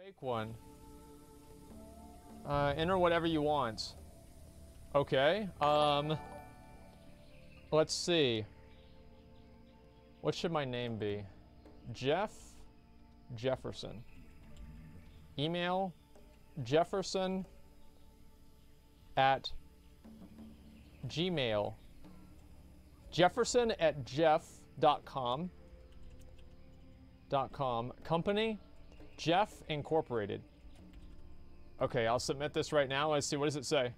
Fake one. Enter whatever you want. Okay. Let's see. What should my name be? Jeff Jefferson. Email Jefferson at Gmail. Jefferson at jeff.com. Company Jeff Incorporated. Okay, I'll submit this right now. Let's see, what does it say?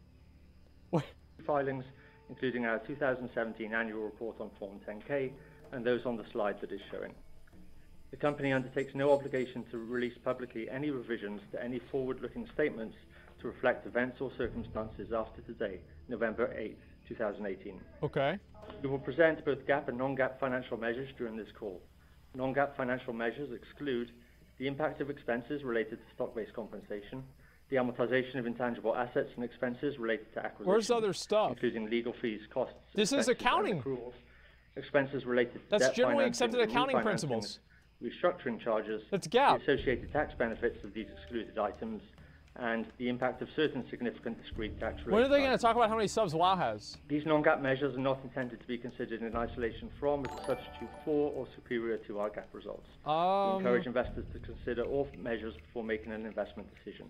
Filings, including our 2017 annual report on Form 10-K and those on the slide that is showing. The company undertakes no obligation to release publicly any revisions to any forward-looking statements to reflect events or circumstances after today, November 8th, 2018. Okay. We will present both GAAP and non-GAAP financial measures during this call. Non-GAAP financial measures exclude the impact of expenses related to stock-based compensation, the amortization of intangible assets and expenses related to acquisition. Where's other stuff? Including legal fees, costs. This is accounting. Accruals, expenses related to That's debt generally financing, accepted accounting principles. Restructuring charges, That's GAAP. the associated tax benefits of these excluded items, and the impact of certain significant discrete tax-related When are they going to items. talk about how many subs WoW has? These non-GAAP measures are not intended to be considered in isolation from, as a substitute for, or superior to our GAAP results. We encourage investors to consider all measures before making an investment decision.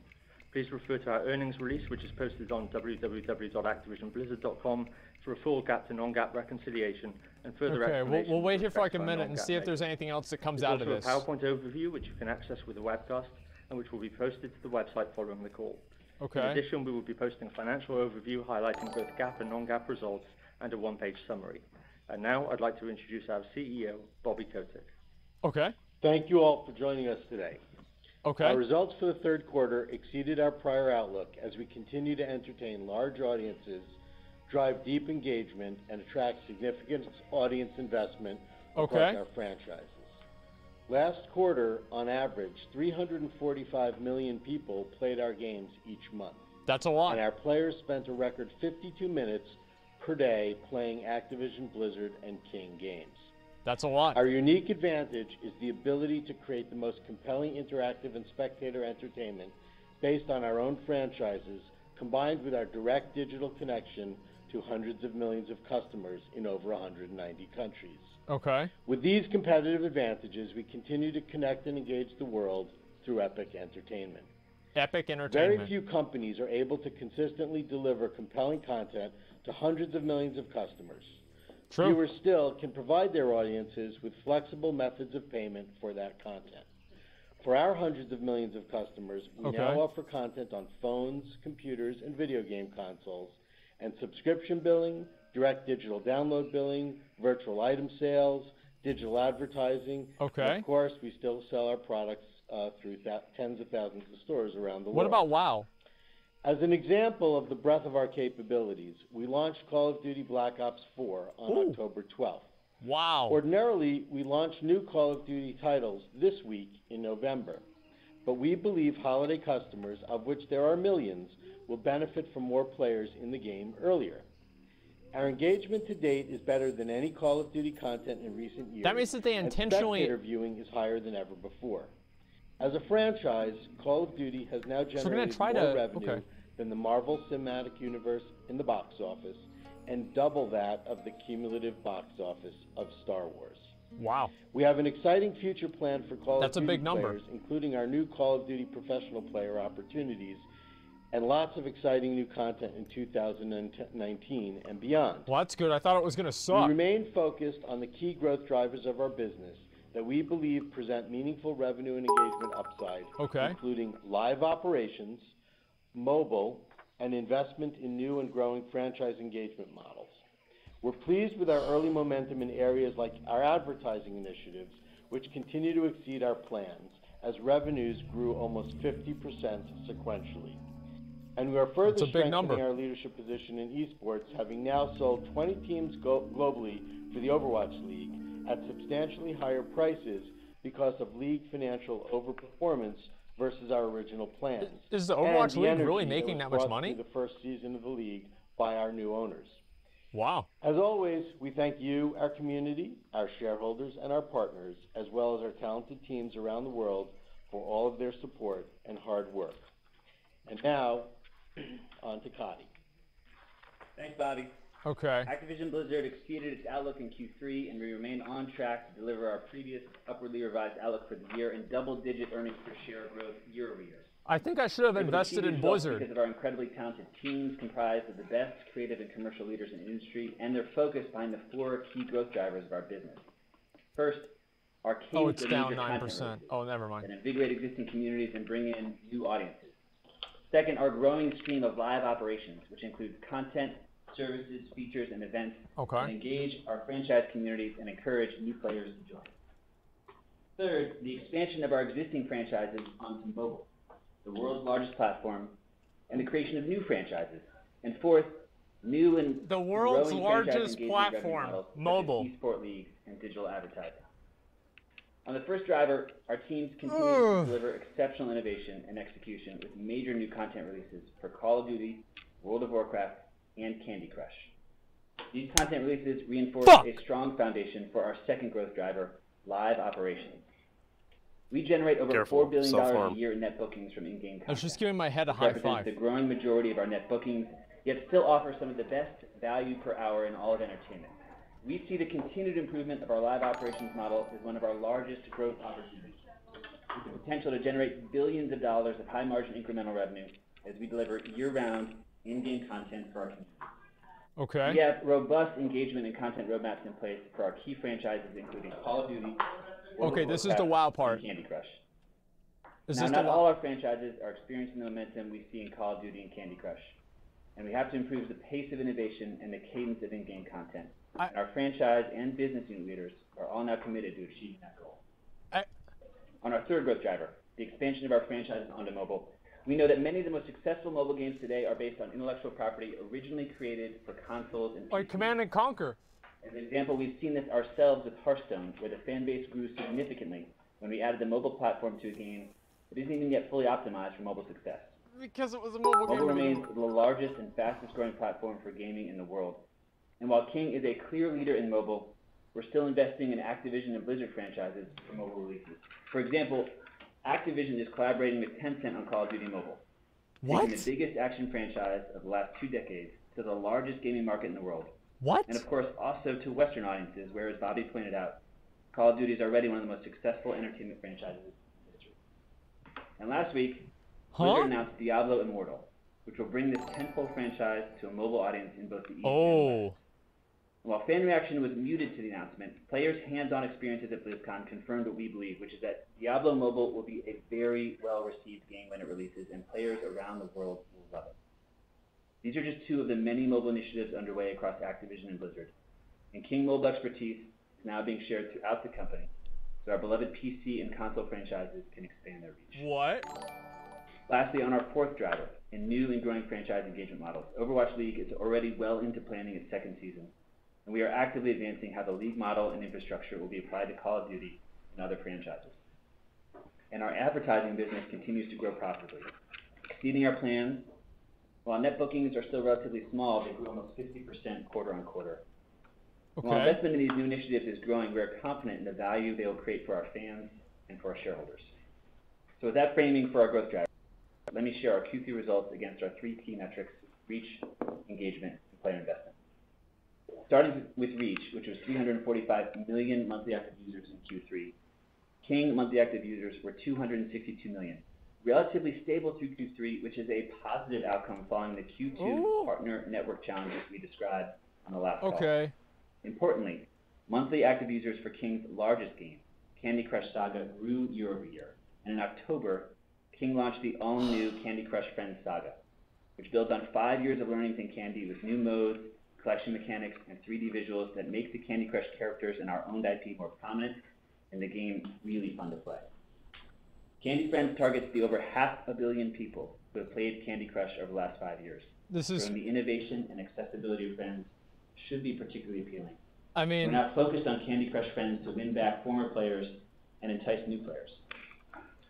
Please refer to our earnings release, which is posted on www.activisionblizzard.com for a full GAAP to non-GAAP reconciliation and further explanation. Okay, we'll wait here for like a of minute and see if there's anything else that comes out of this. There's also a PowerPoint overview, which you can access with the webcast, and which will be posted to the website following the call. Okay. In addition, we will be posting a financial overview highlighting both GAAP and non-GAAP results and a one-page summary. And now I'd like to introduce our CEO, Bobby Kotick. Okay. Thank you all for joining us today. Okay. Our results for the third quarter exceeded our prior outlook as we continue to entertain large audiences, drive deep engagement, and attract significant audience investment across our franchises. Last quarter, on average, 345 million people played our games each month. That's a lot. And our players spent a record 52 minutes per day playing Activision Blizzard and King games. That's a lot. Our unique advantage is the ability to create the most compelling interactive and spectator entertainment based on our own franchises, combined with our direct digital connection to hundreds of millions of customers in over 190 countries. Okay. With these competitive advantages, we continue to connect and engage the world through epic entertainment. Epic entertainment. Very few companies are able to consistently deliver compelling content to hundreds of millions of customers. True. Fewer still can provide their audiences with flexible methods of payment for that content. For our hundreds of millions of customers, we now offer content on phones, computers, and video game consoles, and subscription billing, direct digital download billing, virtual item sales, digital advertising. And of course, we still sell our products through tens of thousands of stores around the world. What about WoW? As an example of the breadth of our capabilities, we launched Call of Duty Black Ops 4 on October 12th. Wow. Ordinarily, we launch new Call of Duty titles this week in November, but we believe holiday customers, of which there are millions, will benefit from more players in the game earlier. Our engagement to date is better than any Call of Duty content in recent years. That means that they intentionally... And spectator viewing is higher than ever before. As a franchise, Call of Duty has now generated more revenue than the Marvel Cinematic Universe in the box office, and double that of the cumulative box office of Star Wars. Wow. We have an exciting future plan for Call of Duty That's a big number. players, including our new Call of Duty professional player opportunities, and lots of exciting new content in 2019 and beyond. Well, that's good. I thought it was going to suck. We remain focused on the key growth drivers of our business that we believe present meaningful revenue and engagement upside, including live operations, mobile, and investment in new and growing franchise engagement models. We're pleased with our early momentum in areas like our advertising initiatives, which continue to exceed our plans, as revenues grew almost 50% sequentially. And we are further strengthening our leadership position in esports, having now sold 20 teams globally for the Overwatch League at substantially higher prices because of league financial overperformance versus our original plans. Is the Overwatch League really making that much money? The first season of the league by our new owners. Wow. As always, we thank you, our community, our shareholders, and our partners, as well as our talented teams around the world for all of their support and hard work. And now, on to Coddy. Thanks, Bobby. Okay. Activision Blizzard exceeded its outlook in Q3, and we remain on track to deliver our previous upwardly revised outlook for the year and double-digit earnings per share growth year over year. I think I should have invested in Blizzard. Because of our incredibly talented teams comprised of the best creative and commercial leaders in the industry, and their focus behind the 4 key growth drivers of our business. First, our cadence Oh, it's of down major 9%. Oh, never mind. And invigorate existing communities and bring in new audiences. Second, our growing stream of live operations, which includes content, services, features, and events that engage our franchise communities and encourage new players to join. Third, the expansion of our existing franchises onto mobile, the world's largest platform, and the creation of new franchises. And fourth, new and the world's growing largest platform, models, mobile, such as esport leagues and digital advertising. On the first driver, our teams continue to deliver exceptional innovation and execution with major new content releases for Call of Duty, World of Warcraft, and Candy Crush. These content releases reinforce a strong foundation for our second growth driver, live operations. We generate over $4 billion a year in net bookings from in-game content. I was just giving my head a high five. The growing majority of our net bookings, yet still offers some of the best value per hour in all of entertainment. We see the continued improvement of our live operations model as one of our largest growth opportunities, with the potential to generate billions of dollars of high-margin incremental revenue as we deliver year-round in-game content for our community. Okay. We have robust engagement and content roadmaps in place for our key franchises, including Call of Duty, Okay, this is the WoW part. Candy Crush. Is now, this not all our franchises are experiencing the momentum we see in Call of Duty and Candy Crush, and we have to improve the pace of innovation and the cadence of in-game content. Our franchise and business unit leaders are all now committed to achieving that goal. On our third growth driver, the expansion of our franchises onto mobile, we know that many of the most successful mobile games today are based on intellectual property originally created for consoles and PCs. Like Command and Conquer. As an example, we've seen this ourselves with Hearthstone, where the fan base grew significantly when we added the mobile platform to a game that isn't even yet fully optimized for mobile success. Because it was a mobile game. Mobile remains the largest and fastest growing platform for gaming in the world. And while King is a clear leader in mobile, we're still investing in Activision and Blizzard franchises for mobile releases. For example, Activision is collaborating with Tencent on Call of Duty Mobile, taking the biggest action franchise of the last 2 decades to the largest gaming market in the world. And of course, also to Western audiences, where, as Bobby pointed out, Call of Duty is already one of the most successful entertainment franchises in history. And last week, Blizzard announced Diablo Immortal, which will bring this tentpole franchise to a mobile audience in both the East and West. While fan reaction was muted to the announcement, players' hands-on experiences at BlizzCon confirmed what we believe, which is that Diablo Mobile will be a very well-received game when it releases, and players around the world will love it. These are just 2 of the many mobile initiatives underway across Activision and Blizzard. And King Mobile expertise is now being shared throughout the company, so our beloved PC and console franchises can expand their reach. Lastly, on our fourth driver, in new and growing franchise engagement models, Overwatch League is already well into planning its 2nd season, and we are actively advancing how the League model and infrastructure will be applied to Call of Duty and other franchises. And our advertising business continues to grow profitably, exceeding our plans. While net bookings are still relatively small, they grew almost 50% quarter on quarter. While investment in these new initiatives is growing, we are confident in the value they will create for our fans and for our shareholders. So with that framing for our growth driver, let me share our Q3 results against our 3 key metrics: reach, engagement, and player investment. Starting with reach, which was 345 million monthly active users in Q3, King monthly active users were 262 million. Relatively stable through Q3, which is a positive outcome following the Q2 partner network challenges we described on the last call. Importantly, monthly active users for King's largest game, Candy Crush Saga, grew year over year. And in October, King launched the all-new Candy Crush Friends Saga, which builds on 5 years of learnings in Candy with new modes, collection mechanics, and 3D visuals that make the Candy Crush characters and our owned IP more prominent, and the game really fun to play. Candy Friends targets the over 500 million people who have played Candy Crush over the last 5 years. So the innovation and accessibility of Friends should be particularly appealing. We're now focused on Candy Crush Friends to win back former players and entice new players.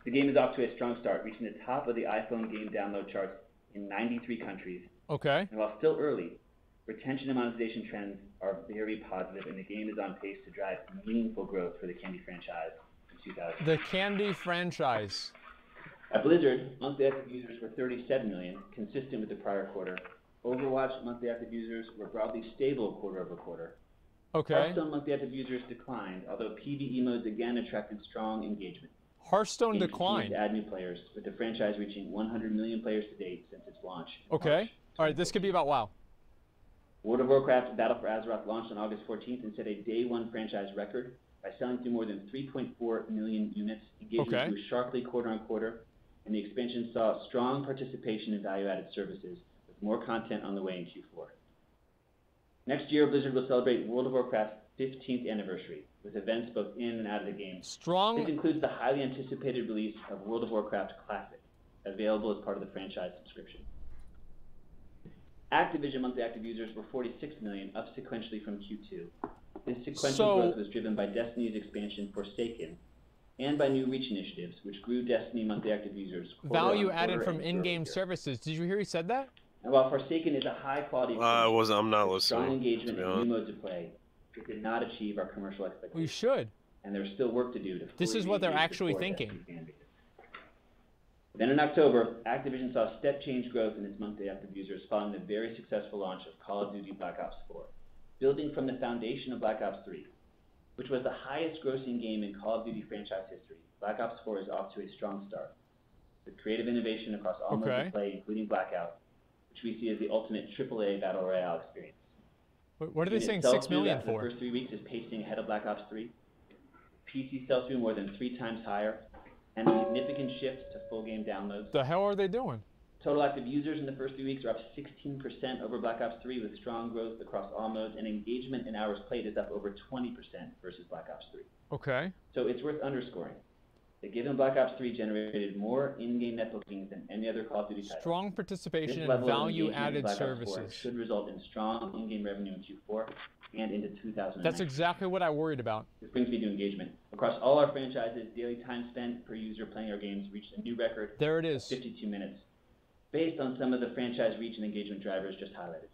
The game is off to a strong start, reaching the top of the iPhone game download charts in 93 countries. And while still early, retention and monetization trends are very positive, and the game is on pace to drive meaningful growth for the Candy franchise in 2000. The Candy franchise. At Blizzard, monthly active users were 37 million, consistent with the prior quarter. Overwatch monthly active users were broadly stable quarter over quarter. Okay. Hearthstone monthly active users declined, although PvE modes again attracted strong engagement. Hearthstone declined. To add new players, with the franchise reaching 100 million players to date since its launch. Okay. All right, this could be about WoW. World of Warcraft Battle for Azeroth launched on August 14th and set a day one franchise record by selling through more than 3.4 million units. Engagement grew sharply quarter on quarter, and the expansion saw strong participation in value-added services, with more content on the way in Q4. Next year, Blizzard will celebrate World of Warcraft's 15th anniversary, with events both in and out of the game. This includes the highly anticipated release of World of Warcraft Classic, available as part of the franchise subscription. Activision monthly active users were 46 million, up sequentially from Q2. This sequential growth was driven by Destiny's expansion Forsaken, and by new reach initiatives, which grew Destiny monthly active users. Value added from in-game services. Did you hear he said that? And while Forsaken is a high-quality experience, I'm not listening. Strong engagement and new modes of play, it did not achieve our commercial expectations. We should. And there's still work to do to. This is what they're actually thinking. Then in October, Activision saw step change growth in its monthly active users following the very successful launch of Call of Duty Black Ops 4, building from the foundation of Black Ops 3, which was the highest grossing game in Call of Duty franchise history. Black Ops 4 is off to a strong start, with creative innovation across all modes of play, including Blackout, which we see as the ultimate AAA battle royale experience. What are they saying 6 million for? The first 3 weeks is pacing ahead of Black Ops 3. PC sell-through more than 3 times higher, and a significant shift to full game downloads. The hell are they doing? Total active users in the first 3 weeks are up 16% over Black Ops 3, with strong growth across all modes, and engagement in hours played is up over 20% versus Black Ops 3. Okay. So it's worth underscoring that given Black Ops 3 generated more in-game net bookings than any other Call of Duty title. Strong participation in value-added services should result in strong in-game revenue in Q4 and into 2019. That's exactly what I worried about. This brings me to engagement. Across all our franchises, daily time spent per user playing our games reached a new record. There it is. 52 minutes, based on some of the franchise reach and engagement drivers just highlighted.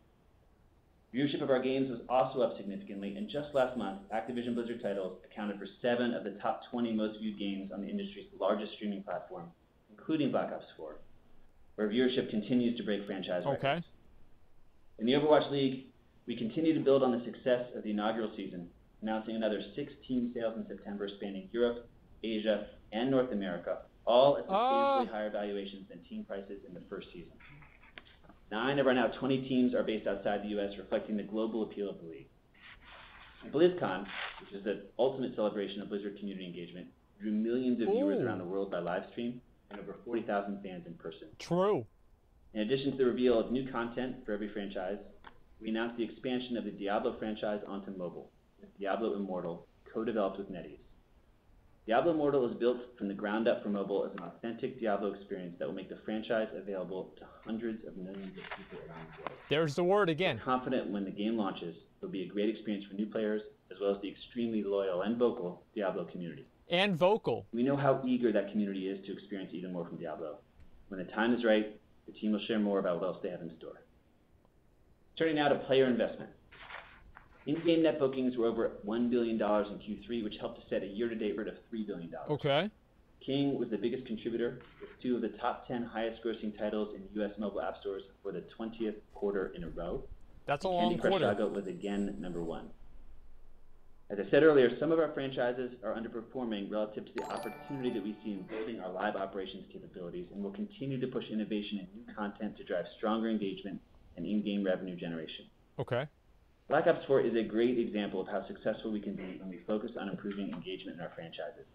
Viewership of our games was also up significantly, and just last month, Activision Blizzard titles accounted for 7 of the top 20 most viewed games on the industry's largest streaming platform, including Black Ops 4, where viewership continues to break franchise records. In the Overwatch League, we continue to build on the success of the inaugural season, announcing another 6 team sales in September spanning Europe, Asia, and North America, all at substantially higher valuations than team prices in the first season. 9 of our now 20 teams are based outside the U.S., reflecting the global appeal of the league. BlizzCon, which is the ultimate celebration of Blizzard community engagement, drew millions of viewers around the world by live stream and over 40,000 fans in person. True. In addition to the reveal of new content for every franchise, we announced the expansion of the Diablo franchise onto mobile, with Diablo Immortal, co-developed with NetEase. Diablo Immortal is built from the ground up for mobile as an authentic Diablo experience that will make the franchise available to hundreds of millions of people around the world. There's the word again. We're confident when the game launches, it'll be a great experience for new players, as well as the extremely loyal and vocal Diablo community. And vocal. We know how eager that community is to experience even more from Diablo. When the time is right, the team will share more about what else they have in store. Turning now to player investment. In-game net bookings were over $1 billion in Q3, which helped to set a year-to-date rate of $3 billion. Okay. King was the biggest contributor, with 2 of the top 10 highest-grossing titles in U.S. mobile app stores for the 20th quarter in a row. That's a long quarter. Candy Crush Saga was again #1. As I said earlier, some of our franchises are underperforming relative to the opportunity that we see in building our live operations capabilities, and will continue to push innovation and new content to drive stronger engagement and in-game revenue generation. Okay. Black Ops 4 is a great example of how successful we can be when we focus on improving engagement in our franchises.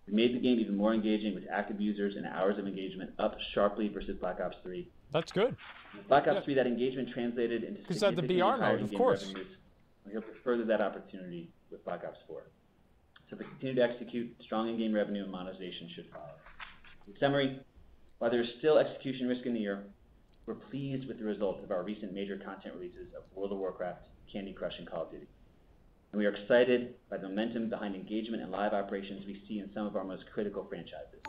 We made the game even more engaging, with active users and hours of engagement up sharply versus Black Ops 3. That's good. With Black Ops 3, that engagement translated into significantly higher in-game revenues. We hope to further that opportunity with Black Ops 4. So if we continue to execute, strong in-game revenue and monetization should follow. In summary, while there is still execution risk in the year, we're pleased with the result of our recent major content releases of World of Warcraft, Candy Crush, and Call of Duty. And we are excited by the momentum behind engagement and live operations we see in some of our most critical franchises.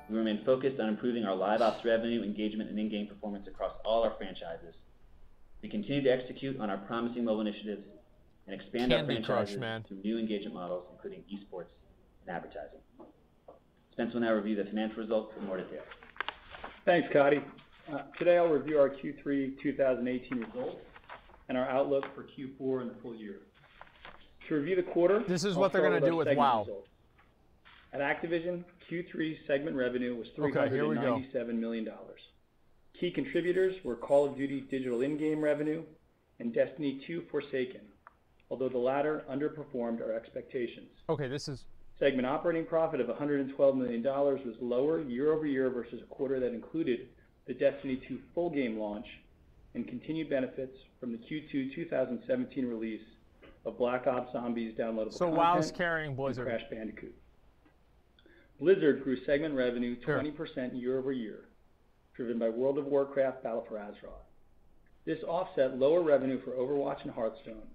We remain focused on improving our live ops revenue, engagement, and in-game performance across all our franchises. We continue to execute on our promising mobile initiatives and expand our franchises through new engagement models, including esports and advertising. Spence will now review the financial results in more detail. Thanks, Cody. Today I'll review our Q3 2018 results and our outlook for Q4 and the full year. To review the quarter, this is what they're going to do with WoW. Results. At Activision, Q3 segment revenue was $397 million. Key contributors were Call of Duty digital in-game revenue and Destiny 2 Forsaken, although the latter underperformed our expectations. Okay, this is... Segment operating profit of $112 million was lower year over year versus a quarter that included the Destiny 2 full game launch and continued benefits from the Q2 2017 release of Black Ops Zombies downloadable content WoW's carrying Blizzard. And Crash Bandicoot. Blizzard grew segment revenue 20% year over year, driven by World of Warcraft Battle for Azeroth. This offset lower revenue for Overwatch and Hearthstone,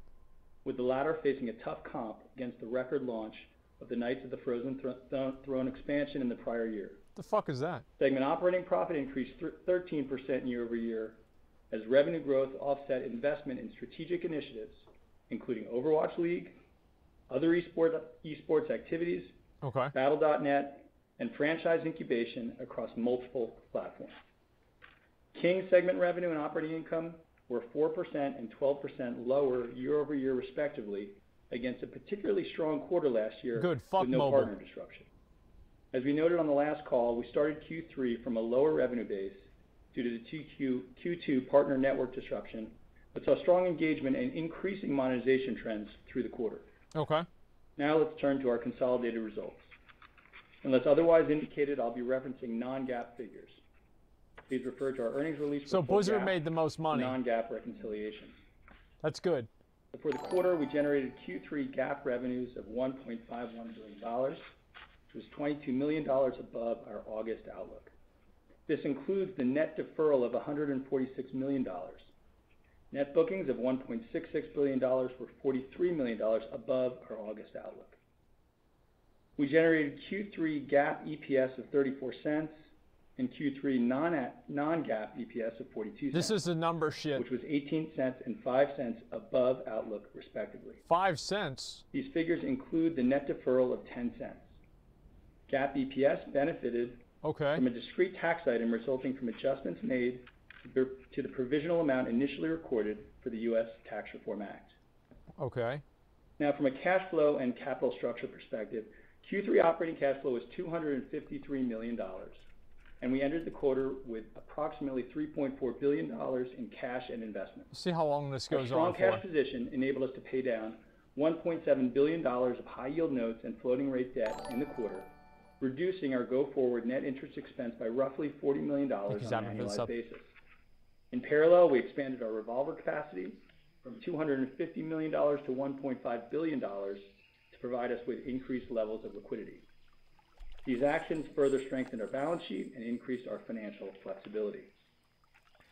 with the latter facing a tough comp against the record launch of the Knights of the Frozen Throne expansion in the prior year. The fuck is that? Segment operating profit increased 13% year over year as revenue growth offset investment in strategic initiatives, including Overwatch League, other esports activities, Battle.net, and franchise incubation across multiple platforms. King segment revenue and operating income were 4% and 12% lower year over year respectively, against a particularly strong quarter last year with no partner disruption. As we noted on the last call, we started Q3 from a lower revenue base due to the Q2 partner network disruption, but saw strong engagement and increasing monetization trends through the quarter. Okay. Now let's turn to our consolidated results. Unless otherwise indicated, I'll be referencing non-GAAP figures. Please refer to our earnings release. So Blizzard made the most money. Non-GAAP reconciliation. That's good. For the quarter, we generated Q3 GAAP revenues of $1.51 billion, which was $22 million above our August outlook. This includes the net deferral of $146 million. Net bookings of $1.66 billion were $43 million above our August outlook. We generated Q3 GAAP EPS of 34 cents and Q3 non-GAAP EPS of 42 cents. This is the number shit. Which was 18 cents and 5 cents above outlook, respectively. 5 cents? These figures include the net deferral of 10 cents. GAAP EPS benefited from a discrete tax item resulting from adjustments made to the provisional amount initially recorded for the U.S. Tax Reform Act. Okay. Now, from a cash flow and capital structure perspective, Q3 operating cash flow was $253 million. And we entered the quarter with approximately $3.4 billion in cash and investments. See how long this goes on for. Our strong cash position enabled us to pay down $1.7 billion of high-yield notes and floating rate debt in the quarter, reducing our go-forward net interest expense by roughly $40 million on an annualized basis. In parallel, we expanded our revolver capacity from $250 million to $1.5 billion to provide us with increased levels of liquidity. These actions further strengthened our balance sheet and increased our financial flexibility.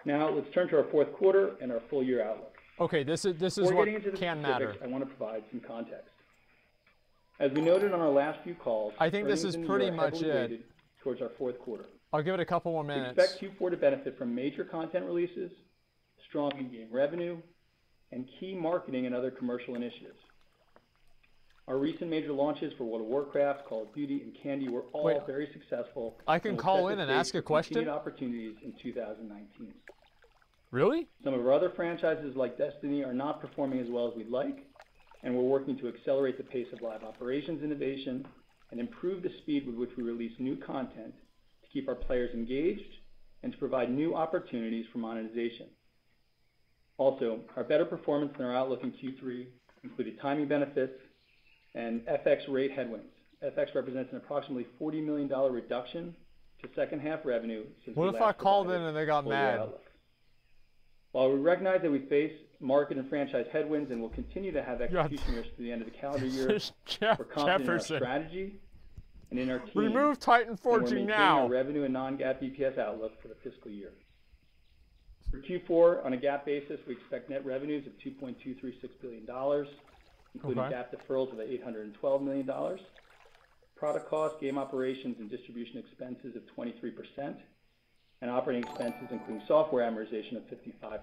Now, let's turn to our fourth quarter and our full-year outlook. Okay, this is what can matter. I want to provide some context. As we noted on our last few calls, I think this is pretty much it. Towards our fourth quarter. I'll give it a couple more minutes. We expect Q4 to benefit from major content releases, strong in-game revenue, and key marketing and other commercial initiatives. Our recent major launches for World of Warcraft, Call of Duty, and Candy were all very successful. I can call in and ask a question? Continued opportunities in 2019. Really? Some of our other franchises like Destiny are not performing as well as we'd like, and we're working to accelerate the pace of live operations innovation and improve the speed with which we release new content to keep our players engaged and to provide new opportunities for monetization. Also, our better performance than our outlook in Q3 included timing benefits and FX rate headwinds. FX represents an approximately $40 million reduction to second half revenue since What if I called in and they got mad? While we recognize that we face market and franchise headwinds and will continue to have execution risks through the end of the calendar year, we're confident in our strategy and in our team. Remove Titan Forging now. Our revenue and non-GAAP EPS outlook for the fiscal year. For Q4, on a GAAP basis, we expect net revenues of $2.236 billion, including GAAP deferrals of $812 million, product cost, game operations, and distribution expenses of 23%, and operating expenses, including software amortization, of 55%.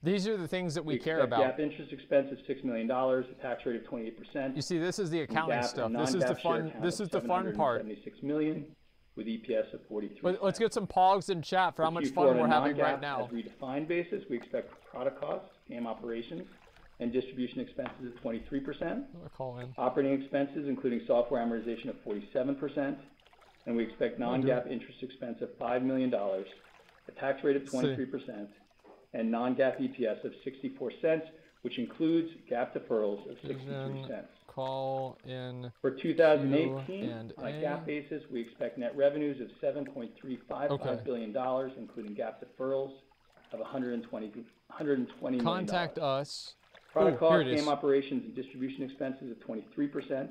These are the things that we care expect about. GAAP interest expense of $6 million, a tax rate of 28%. You see, this is the accounting GAAP stuff. and This is the non-GAAP share fun. count This of is the fun part. 776 million, with EPS of 43. Let's get some pogs in chat for how much fun we're having right now. As redefined basis, we expect product costs, game operations, and distribution expenses of 23%. Call in. Operating expenses, including software amortization, of 47%. And we expect non-GAAP interest expense of $5 million, a tax rate of 23%, and non-GAAP EPS of 64 cents, which includes GAAP deferrals of 63 cents. Call in. For 2018, on a GAAP basis, we expect net revenues of $7.355 billion, including GAAP deferrals of $120 million. Contact us. Product cost, game operations, and distribution expenses of 23%.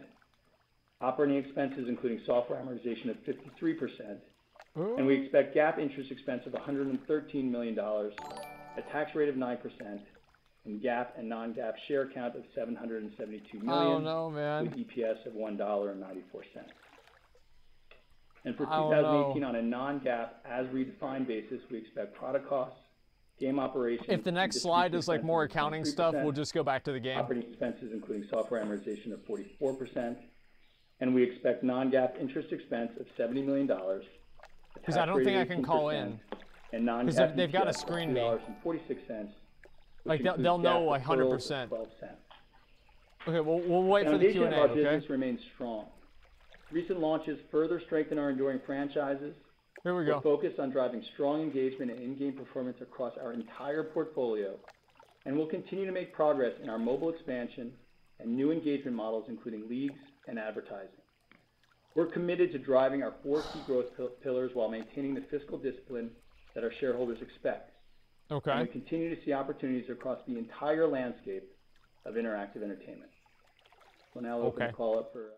Operating expenses, including software amortization, of 53%. And we expect GAAP interest expense of $113 million, a tax rate of 9%, and GAAP and non-GAAP share count of 772 million, I don't know, man. with EPS of $1.94. And for 2018, on a non-GAAP as redefined basis, we expect product costs, game operations. If the next slide is like more accounting stuff, we'll just go back to the game. Operating expenses, including software amortization, of 44%. And we expect non-GAAP interest expense of $70 million. Because I don't think I can call in. And non-GAAP they've got to screen me. $2.46. Like they'll know 100%. Okay, we'll wait for the Q&A. Foundation of our business remains strong. Recent launches further strengthen our enduring franchises. Here we go. We're focused on driving strong engagement and in-game performance across our entire portfolio, and we'll continue to make progress in our mobile expansion and new engagement models, including leagues and advertising. We're committed to driving our 4 key growth pillars while maintaining the fiscal discipline that our shareholders expect. Okay. And we continue to see opportunities across the entire landscape of interactive entertainment. We'll now open the call up for